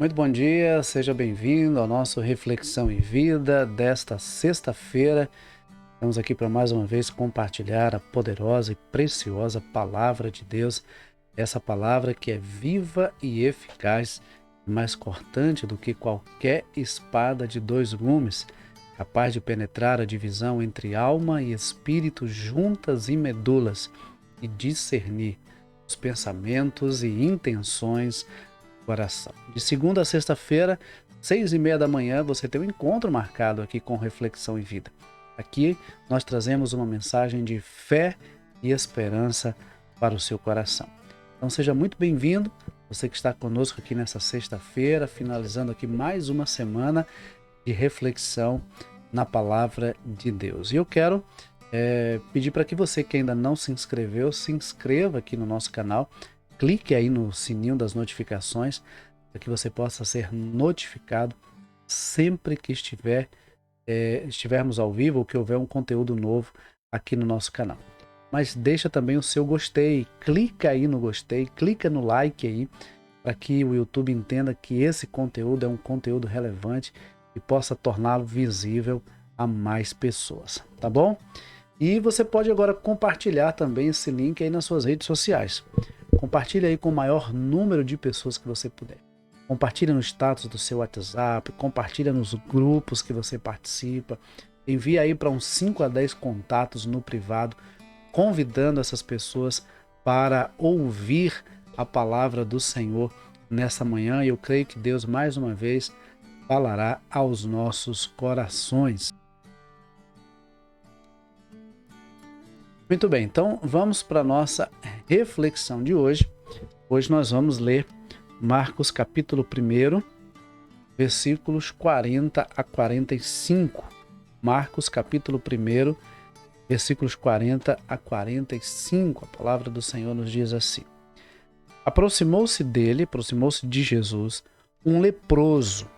Muito bom dia, seja bem-vindo ao nosso Reflexão em Vida desta sexta-feira. Estamos aqui para mais uma vez compartilhar a poderosa e preciosa Palavra de Deus, essa palavra que é viva e eficaz, mais cortante do que qualquer espada de dois gumes, capaz de penetrar a divisão entre alma e espírito, juntas e medulas, e discernir os pensamentos e intenções coração. De segunda a sexta-feira, 6h30 da manhã, você tem um encontro marcado aqui com Reflexão em Vida. Aqui nós trazemos uma mensagem de fé e esperança para o seu coração. Então seja muito bem-vindo, você que está conosco aqui nessa sexta-feira, finalizando aqui mais uma semana de reflexão na Palavra de Deus. E eu quero pedir para que você que ainda não se inscreveu, se inscreva aqui no nosso canal. Clique aí no sininho das notificações para que você possa ser notificado sempre que estivermos ao vivo ou que houver um conteúdo novo aqui no nosso canal. Mas deixa também o seu gostei, clica aí no gostei, clica no like aí para que o YouTube entenda que esse conteúdo é um conteúdo relevante e possa torná-lo visível a mais pessoas, tá bom? E você pode agora compartilhar também esse link aí nas suas redes sociais. Compartilhe aí com o maior número de pessoas que você puder. Compartilhe no status do seu WhatsApp, compartilhe nos grupos que você participa. Envie aí para uns 5 a 10 contatos no privado, convidando essas pessoas para ouvir a palavra do Senhor nessa manhã. E eu creio que Deus mais uma vez falará aos nossos corações. Muito bem, então vamos para a nossa reflexão de hoje. Hoje nós vamos ler Marcos capítulo 1, versículos 40 a 45. Marcos capítulo 1, versículos 40 a 45. A palavra do Senhor nos diz assim: aproximou-se de Jesus, um leproso,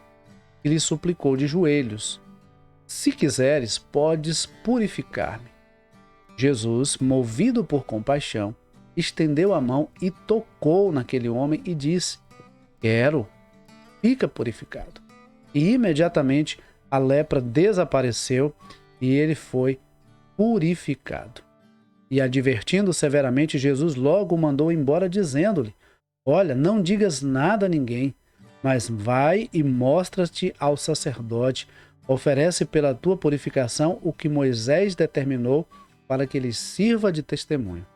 que lhe suplicou de joelhos: se quiseres, podes purificar-me. Jesus, movido por compaixão, estendeu a mão e tocou naquele homem e disse: quero, fica purificado. E imediatamente a lepra desapareceu e ele foi purificado. E advertindo severamente, Jesus logo o mandou embora, dizendo-lhe: olha, não digas nada a ninguém, mas vai e mostra-te ao sacerdote, oferece pela tua purificação o que Moisés determinou para que lhe sirva de testemunho.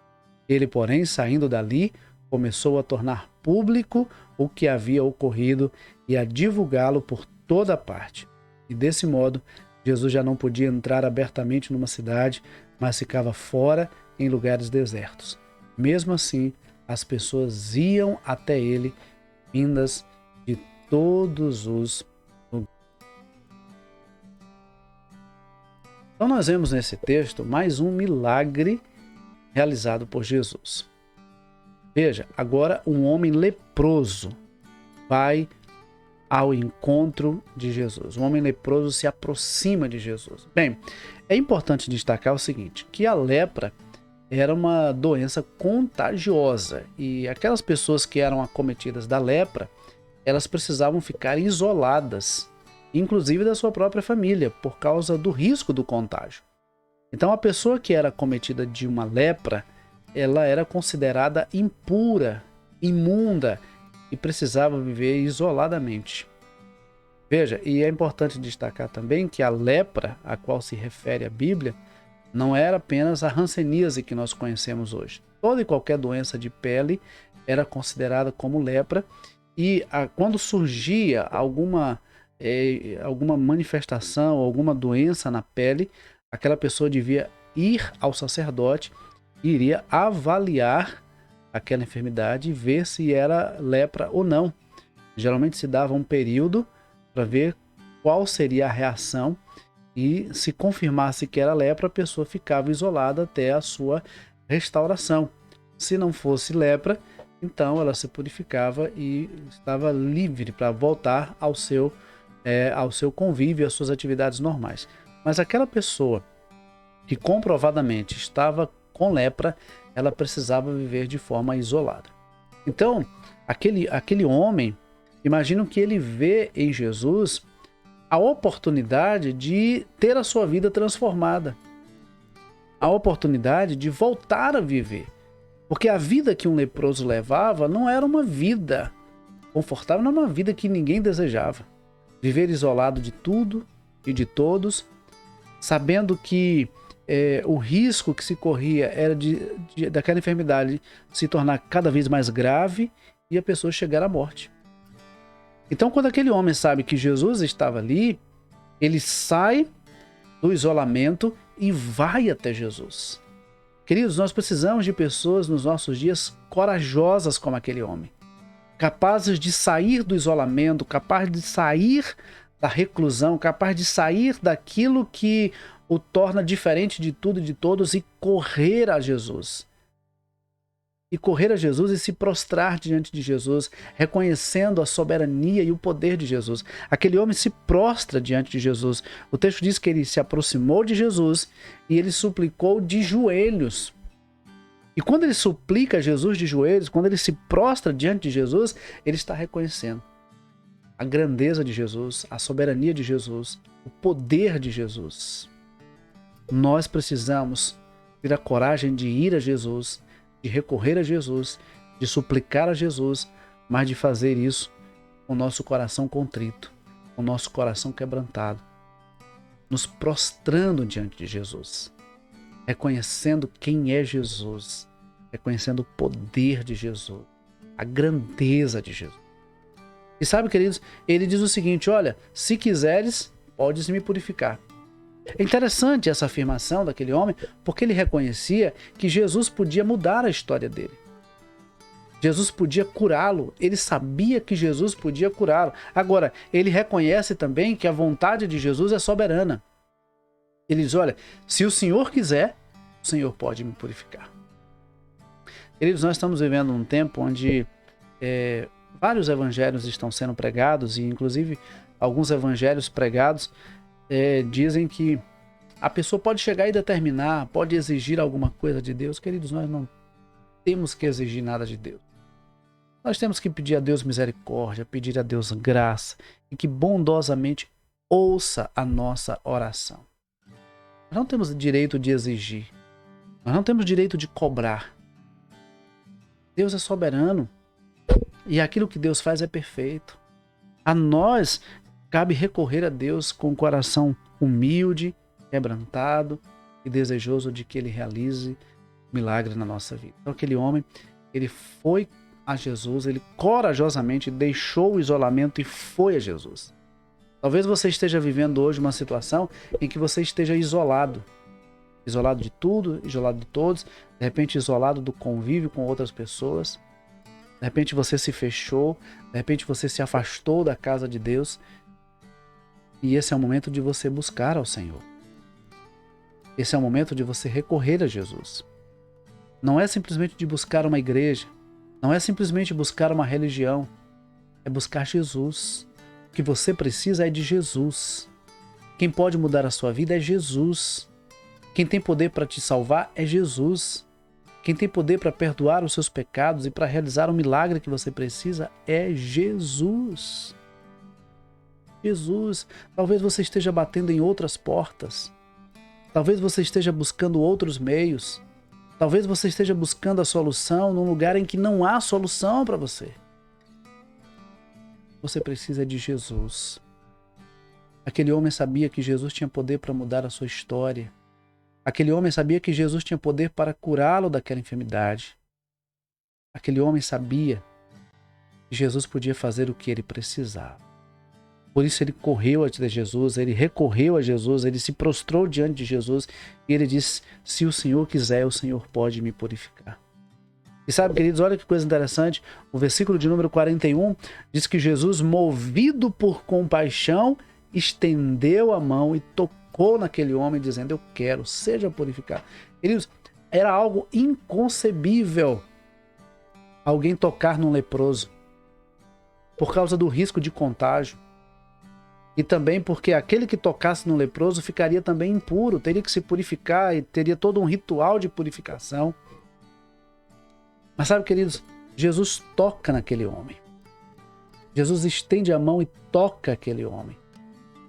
Ele, porém, saindo dali, começou a tornar público o que havia ocorrido e a divulgá-lo por toda parte. E desse modo, Jesus já não podia entrar abertamente numa cidade, mas ficava fora em lugares desertos. Mesmo assim, as pessoas iam até ele, vindas de todos os lugares. Então nós vemos nesse texto mais um milagre realizado por Jesus. Veja, agora um homem leproso vai ao encontro de Jesus. Um homem leproso se aproxima de Jesus. Bem, é importante destacar o seguinte, que a lepra era uma doença contagiosa e aquelas pessoas que eram acometidas da lepra, elas precisavam ficar isoladas, inclusive da sua própria família, por causa do risco do contágio. Então a pessoa que era acometida de uma lepra, ela era considerada impura, imunda e precisava viver isoladamente. Veja, e é importante destacar também que a lepra a qual se refere a Bíblia não era apenas a hanseníase que nós conhecemos hoje. Toda e qualquer doença de pele era considerada como lepra e quando surgia alguma manifestação, alguma doença na pele, aquela pessoa devia ir ao sacerdote e iria avaliar aquela enfermidade e ver se era lepra ou não. Geralmente se dava um período para ver qual seria a reação e se confirmasse que era lepra, a pessoa ficava isolada até a sua restauração. Se não fosse lepra, então ela se purificava e estava livre para voltar ao seu convívio, às suas atividades normais. Mas aquela pessoa que comprovadamente estava com lepra, ela precisava viver de forma isolada. Então, aquele homem, Imagino que ele vê em Jesus a oportunidade de ter a sua vida transformada, a oportunidade de voltar a viver. Porque a vida que um leproso levava não era uma vida confortável, não era uma vida que ninguém desejava. Viver isolado de tudo e de todos, sabendo que o risco que se corria era daquela enfermidade se tornar cada vez mais grave e a pessoa chegar à morte. Então, quando aquele homem sabe que Jesus estava ali, ele sai do isolamento e vai até Jesus. Queridos, nós precisamos de pessoas nos nossos dias corajosas como aquele homem, capazes de sair do isolamento, capazes de sair da reclusão, capazes de sair daquilo que o torna diferente de tudo e de todos e correr a Jesus. E correr a Jesus e se prostrar diante de Jesus, reconhecendo a soberania e o poder de Jesus. Aquele homem se prostra diante de Jesus. O texto diz que ele se aproximou de Jesus e ele suplicou de joelhos. E quando ele suplica a Jesus de joelhos, quando ele se prostra diante de Jesus, ele está reconhecendo a grandeza de Jesus, a soberania de Jesus, o poder de Jesus. Nós precisamos ter a coragem de ir a Jesus, de recorrer a Jesus, de suplicar a Jesus, mas de fazer isso com o nosso coração contrito, com o nosso coração quebrantado, nos prostrando diante de Jesus, reconhecendo quem é Jesus, reconhecendo o poder de Jesus, a grandeza de Jesus. E sabe, queridos, ele diz o seguinte: olha, se quiseres, podes me purificar. É interessante essa afirmação daquele homem, porque ele reconhecia que Jesus podia mudar a história dele. Jesus podia curá-lo, ele sabia que Jesus podia curá-lo. Agora, ele reconhece também que a vontade de Jesus é soberana. Ele diz: olha, se o Senhor quiser, o Senhor pode me purificar. Queridos, nós estamos vivendo um tempo onde vários evangelhos estão sendo pregados, e inclusive alguns evangelhos pregados dizem que a pessoa pode chegar e determinar, pode exigir alguma coisa de Deus. Queridos, nós não temos que exigir nada de Deus. Nós temos que pedir a Deus misericórdia, pedir a Deus graça e que bondosamente ouça a nossa oração. Nós não temos direito de exigir, nós não temos direito de cobrar. Deus é soberano e aquilo que Deus faz é perfeito. A nós cabe recorrer a Deus com o coração humilde, quebrantado e desejoso de que Ele realize milagre na nossa vida. Então aquele homem, ele foi a Jesus, ele corajosamente deixou o isolamento e foi a Jesus. Talvez você esteja vivendo hoje uma situação em que você esteja isolado. Isolado de tudo, isolado de todos, de repente isolado do convívio com outras pessoas. De repente você se fechou, de repente você se afastou da casa de Deus. E esse é o momento de você buscar ao Senhor. Esse é o momento de você recorrer a Jesus. Não é simplesmente de buscar uma igreja, não é simplesmente buscar uma religião, é buscar Jesus. O que você precisa é de Jesus. Quem pode mudar a sua vida é Jesus. Quem tem poder para te salvar é Jesus. Quem tem poder para perdoar os seus pecados e para realizar o milagre que você precisa é Jesus. Jesus. Talvez você esteja batendo em outras portas. Talvez você esteja buscando outros meios. Talvez você esteja buscando a solução num lugar em que não há solução para você. Você precisa de Jesus. Aquele homem sabia que Jesus tinha poder para mudar a sua história. Aquele homem sabia que Jesus tinha poder para curá-lo daquela enfermidade. Aquele homem sabia que Jesus podia fazer o que ele precisava. Por isso ele correu até Jesus, ele recorreu a Jesus, ele se prostrou diante de Jesus e ele disse: se o Senhor quiser, o Senhor pode me purificar. E sabe, queridos, olha que coisa interessante, o versículo de número 41 diz que Jesus, movido por compaixão, estendeu a mão e tocou naquele homem, dizendo: eu quero, seja purificado. Queridos, era algo inconcebível alguém tocar num leproso, por causa do risco de contágio. E também porque aquele que tocasse no leproso ficaria também impuro, teria que se purificar e teria todo um ritual de purificação. Mas sabe, queridos, Jesus toca naquele homem. Jesus estende a mão e toca aquele homem.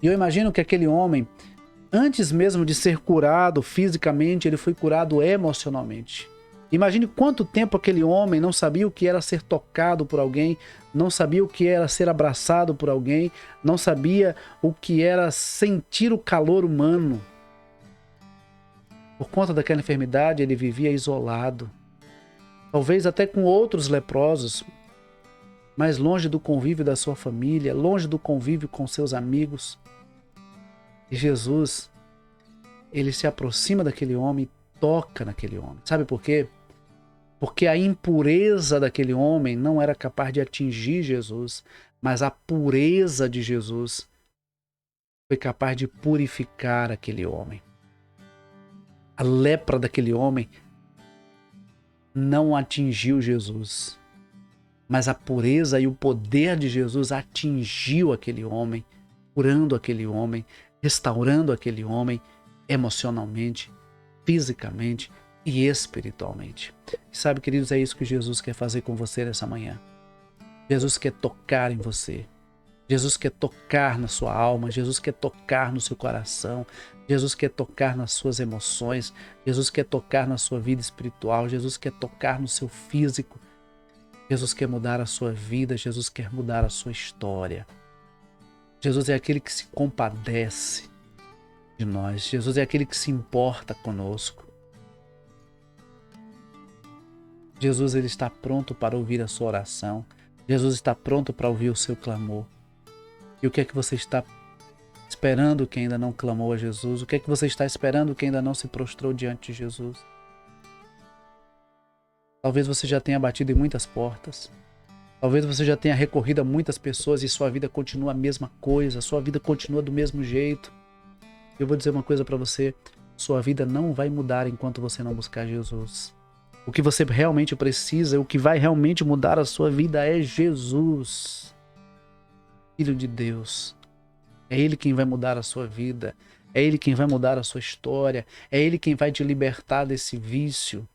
E eu imagino que aquele homem, antes mesmo de ser curado fisicamente, ele foi curado emocionalmente. Imagine quanto tempo aquele homem não sabia o que era ser tocado por alguém, não sabia o que era ser abraçado por alguém, não sabia o que era sentir o calor humano. Por conta daquela enfermidade, ele vivia isolado. Talvez até com outros leprosos, mas longe do convívio da sua família, longe do convívio com seus amigos. E Jesus, ele se aproxima daquele homem e toca naquele homem. Sabe por quê? Porque a impureza daquele homem não era capaz de atingir Jesus, mas a pureza de Jesus foi capaz de purificar aquele homem. A lepra daquele homem não atingiu Jesus, mas a pureza e o poder de Jesus atingiu aquele homem, curando aquele homem, restaurando aquele homem emocionalmente, fisicamente e espiritualmente. E sabe, queridos, é isso que Jesus quer fazer com você nessa manhã. Jesus quer tocar em você. Jesus quer tocar na sua alma. Jesus quer tocar no seu coração. Jesus quer tocar nas suas emoções. Jesus quer tocar na sua vida espiritual. Jesus quer tocar no seu físico. Jesus quer mudar a sua vida. Jesus quer mudar a sua história. Jesus é aquele que se compadece de nós. Jesus é aquele que se importa conosco. Jesus, ele está pronto para ouvir a sua oração. Jesus está pronto para ouvir o seu clamor. E o que é que você está esperando que ainda não clamou a Jesus? O que é que você está esperando que ainda não se prostrou diante de Jesus? Talvez você já tenha batido em muitas portas. Talvez você já tenha recorrido a muitas pessoas e sua vida continua a mesma coisa. Sua vida continua do mesmo jeito. Eu vou dizer uma coisa para você. Sua vida não vai mudar enquanto você não buscar Jesus. O que você realmente precisa, o que vai realmente mudar a sua vida é Jesus, Filho de Deus. É Ele quem vai mudar a sua vida. É Ele quem vai mudar a sua história. É Ele quem vai te libertar desse vício.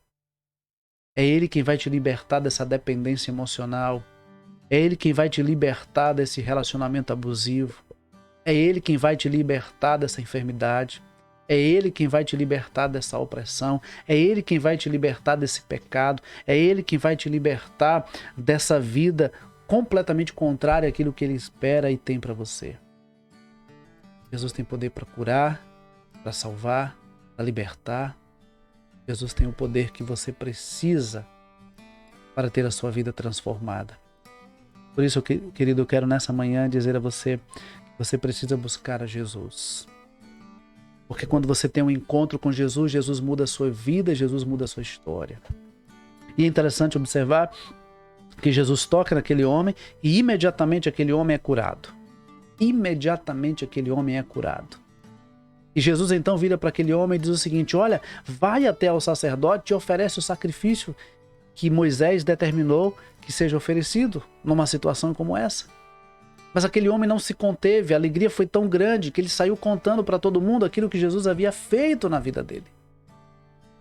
É Ele quem vai te libertar dessa dependência emocional. É Ele quem vai te libertar desse relacionamento abusivo. É Ele quem vai te libertar dessa enfermidade. É Ele quem vai te libertar dessa opressão. É Ele quem vai te libertar desse pecado. É Ele quem vai te libertar dessa vida completamente contrária àquilo que Ele espera e tem para você. Jesus tem poder para curar, para salvar, para libertar. Jesus tem o poder que você precisa para ter a sua vida transformada. Por isso, querido, eu quero nessa manhã dizer a você que você precisa buscar a Jesus. Porque quando você tem um encontro com Jesus, Jesus muda a sua vida, Jesus muda a sua história. E é interessante observar que Jesus toca naquele homem e imediatamente aquele homem é curado. Imediatamente aquele homem é curado. E Jesus então vira para aquele homem e diz o seguinte: olha, vai até ao sacerdote e oferece o sacrifício que Moisés determinou que seja oferecido numa situação como essa. Mas aquele homem não se conteve, a alegria foi tão grande que ele saiu contando para todo mundo aquilo que Jesus havia feito na vida dele.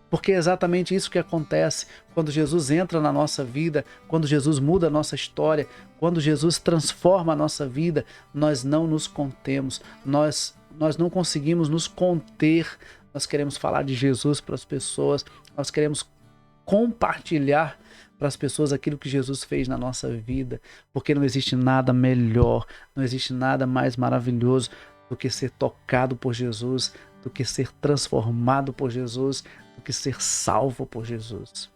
Porque é exatamente isso que acontece quando Jesus entra na nossa vida, quando Jesus muda a nossa história, quando Jesus transforma a nossa vida, nós não nos contemos, nós não conseguimos nos conter, nós queremos falar de Jesus para as pessoas, nós queremos compartilhar para as pessoas aquilo que Jesus fez na nossa vida, porque não existe nada melhor, não existe nada mais maravilhoso do que ser tocado por Jesus, do que ser transformado por Jesus, do que ser salvo por Jesus.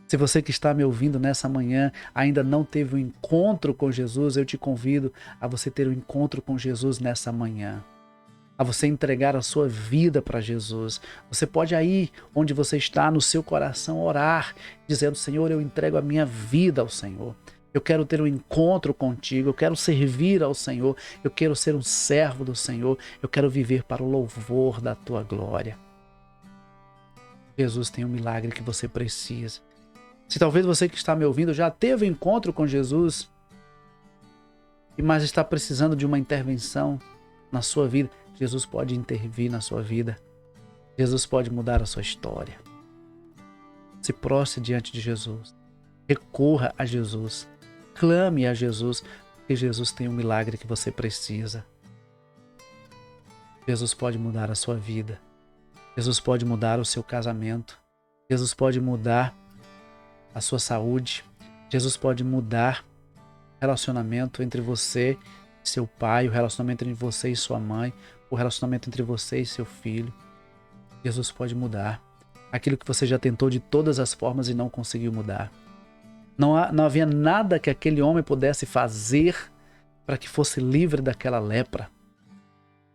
Se você que está me ouvindo nessa manhã ainda não teve um encontro com Jesus, eu te convido a você ter um encontro com Jesus nessa manhã. A você entregar a sua vida para Jesus. Você pode aí, onde você está, no seu coração, orar, dizendo: Senhor, eu entrego a minha vida ao Senhor. Eu quero ter um encontro contigo, eu quero servir ao Senhor, eu quero ser um servo do Senhor, eu quero viver para o louvor da tua glória. Jesus tem um milagre que você precisa. Se talvez você que está me ouvindo já teve um encontro com Jesus, mas está precisando de uma intervenção na sua vida, Jesus pode intervir na sua vida. Jesus pode mudar a sua história. Se prostre diante de Jesus. Recorra a Jesus. Clame a Jesus, que Jesus tem um milagre que você precisa. Jesus pode mudar a sua vida. Jesus pode mudar o seu casamento. Jesus pode mudar a sua saúde. Jesus pode mudar o relacionamento entre você e seu pai, o relacionamento entre você e sua mãe, o relacionamento entre você e seu filho. Jesus pode mudar aquilo que você já tentou de todas as formas e não conseguiu mudar. Não havia nada que aquele homem pudesse fazer para que fosse livre daquela lepra.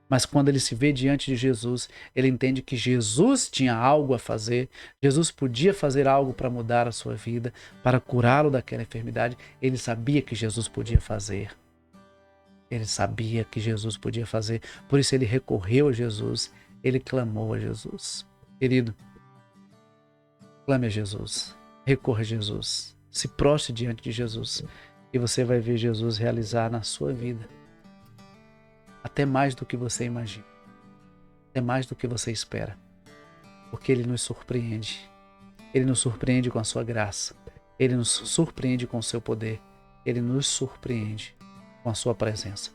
Mas quando ele se vê diante de Jesus, ele entende que Jesus tinha algo a fazer, Jesus podia fazer algo para mudar a sua vida, para curá-lo daquela enfermidade. Ele sabia que Jesus podia fazer. Ele sabia que Jesus podia fazer, por isso ele recorreu a Jesus, ele clamou a Jesus. Querido, clame a Jesus, recorra a Jesus. Se prostre diante de Jesus e você vai ver Jesus realizar na sua vida até mais do que você imagina, até mais do que você espera, porque Ele nos surpreende. Ele nos surpreende com a sua graça, Ele nos surpreende com o seu poder, Ele nos surpreende com a sua presença.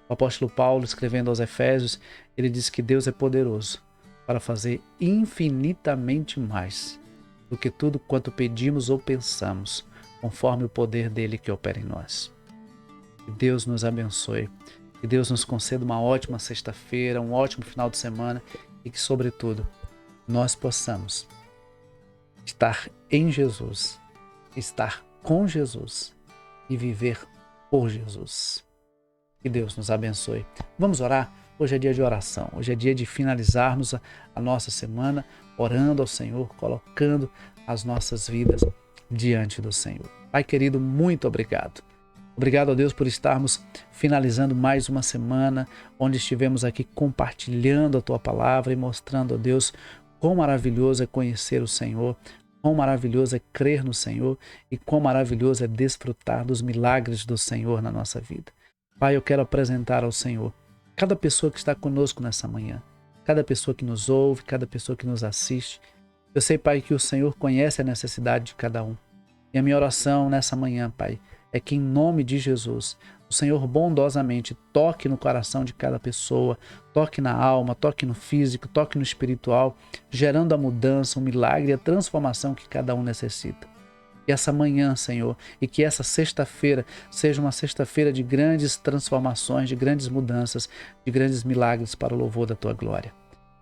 O apóstolo Paulo, escrevendo aos Efésios, ele diz que Deus é poderoso para fazer infinitamente mais do que tudo quanto pedimos ou pensamos, conforme o poder dele que opera em nós. Que Deus nos abençoe, que Deus nos conceda uma ótima sexta-feira, um ótimo final de semana e que, sobretudo, nós possamos estar em Jesus, estar com Jesus e viver por Jesus. Que Deus nos abençoe. Vamos orar? Hoje é dia de oração, hoje é dia de finalizarmos a nossa semana orando ao Senhor, colocando as nossas vidas diante do Senhor. Pai querido, muito obrigado. Obrigado a Deus por estarmos finalizando mais uma semana, onde estivemos aqui compartilhando a Tua palavra e mostrando a Deus quão maravilhoso é conhecer o Senhor, quão maravilhoso é crer no Senhor e quão maravilhoso é desfrutar dos milagres do Senhor na nossa vida. Pai, eu quero apresentar ao Senhor cada pessoa que está conosco nessa manhã, cada pessoa que nos ouve, cada pessoa que nos assiste. Eu sei, Pai, que o Senhor conhece a necessidade de cada um. E a minha oração nessa manhã, Pai, é que em nome de Jesus, o Senhor bondosamente toque no coração de cada pessoa, toque na alma, toque no físico, toque no espiritual, gerando a mudança, o milagre e a transformação que cada um necessita. E essa manhã, Senhor, e que essa sexta-feira seja uma sexta-feira de grandes transformações, de grandes mudanças, de grandes milagres para o louvor da Tua glória.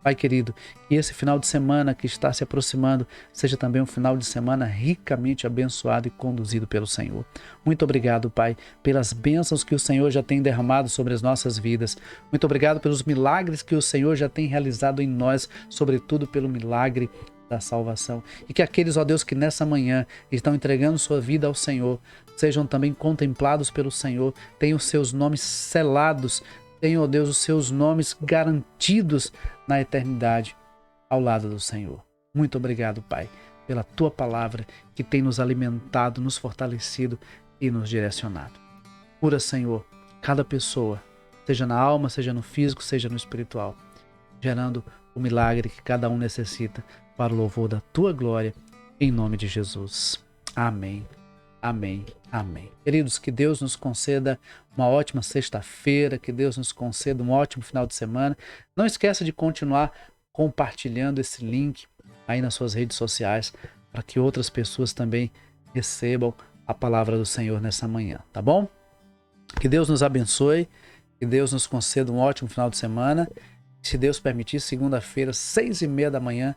Pai querido, que esse final de semana que está se aproximando seja também um final de semana ricamente abençoado e conduzido pelo Senhor. Muito obrigado, Pai, pelas bênçãos que o Senhor já tem derramado sobre as nossas vidas. Muito obrigado pelos milagres que o Senhor já tem realizado em nós, sobretudo pelo milagre da salvação. E que aqueles, ó Deus, que nessa manhã estão entregando sua vida ao Senhor, sejam também contemplados pelo Senhor, tenham seus nomes selados, tenham, ó Deus, os seus nomes garantidos na eternidade ao lado do Senhor. Muito obrigado, Pai, pela Tua palavra que tem nos alimentado, nos fortalecido e nos direcionado. Cura, Senhor, cada pessoa, seja na alma, seja no físico, seja no espiritual, gerando o milagre que cada um necessita para o louvor da Tua glória, em nome de Jesus. Amém, amém, amém. Queridos, que Deus nos conceda uma ótima sexta-feira, que Deus nos conceda um ótimo final de semana. Não esqueça de continuar compartilhando esse link aí nas suas redes sociais, para que outras pessoas também recebam a palavra do Senhor nessa manhã, tá bom? Que Deus nos abençoe, que Deus nos conceda um ótimo final de semana. Se Deus permitir, segunda-feira, 6h30 da manhã,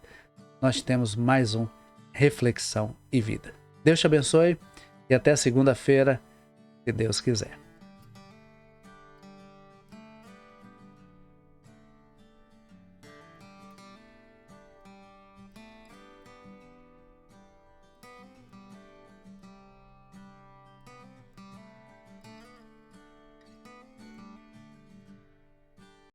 nós temos mais um Reflexão e Vida. Deus te abençoe e até segunda-feira, se Deus quiser.